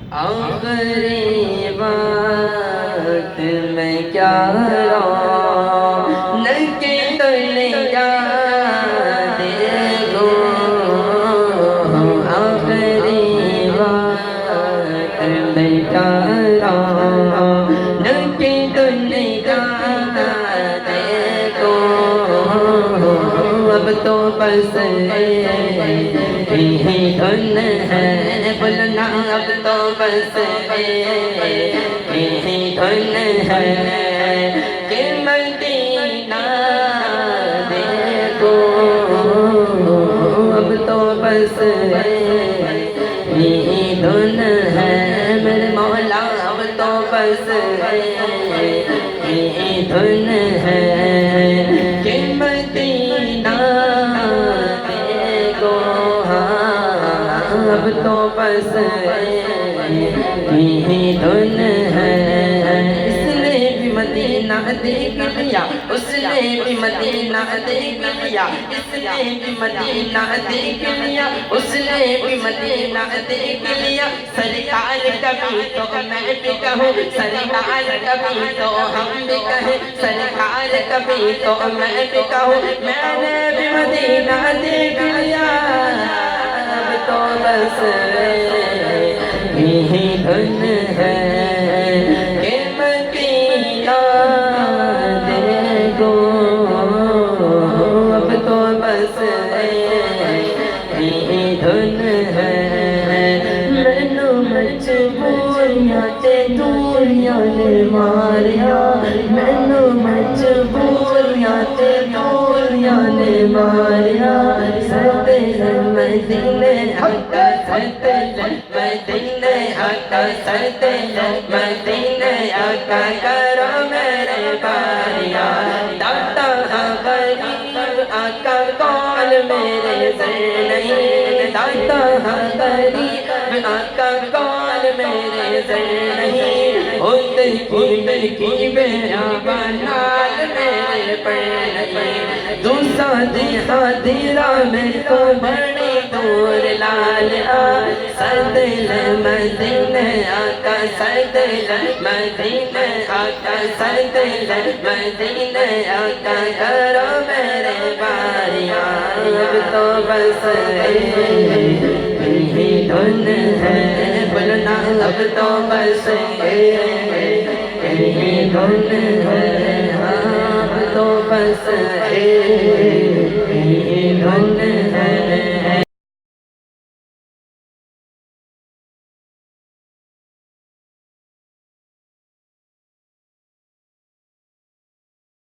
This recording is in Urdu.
آخری بات میں کیا رون کے تل یاد گو آخری بات میں کیا رون کے تل یاد گو اب تو بس یہی دھن ہے بولنا اب تو بس یہی دھن ہے کہ مدینہ دیکھو اب تو بس یہی دھن ہے میرے مولا اب تو بس یہی دھن ہے کہ مدینہ اب تو بس یہی دھن ہے اس نے بھی مدینہ دیکھ لیا اس نے بھی مدینہ دیکھ لیا اس نے بھی مدینہ دیکھ لیا اس نے بھی مدینہ دیکھ لیا سرکار کبھی تو میں بھی کہوں سرکار کبھی تو ہم بھی کہیں سرکار کبھی تو میں بھی کہوں میں نے بھی مدینہ دیکھ لیا تو بس یہی دھن ہے کہ مدینہ دیکھو اب تو بس یہی دھن ہے مینو مجبوریاں تے دوریاں نے ماریا مینو مجبوریاں تے دوریاں نے ماریا مدینے آقا سردل مدینے آقا سردل مدینے آقا کرو میرے باریا داتا غریب آقا کون میرے زر نہیں داتا غریب آقا کون میرے زر نہیں ہوتے کی بیابانال میرے پر نہیں دوسرا حاضرہ میں تو بڑی دور لال سردل مدینے آقا سردل مدینے آقا سردل مدینے آقا کرو میرے باریا اب تو بس یہی دھن ہے بولنا اب تو بس یہی دھن ہے اب تو بس یہی دھن ہے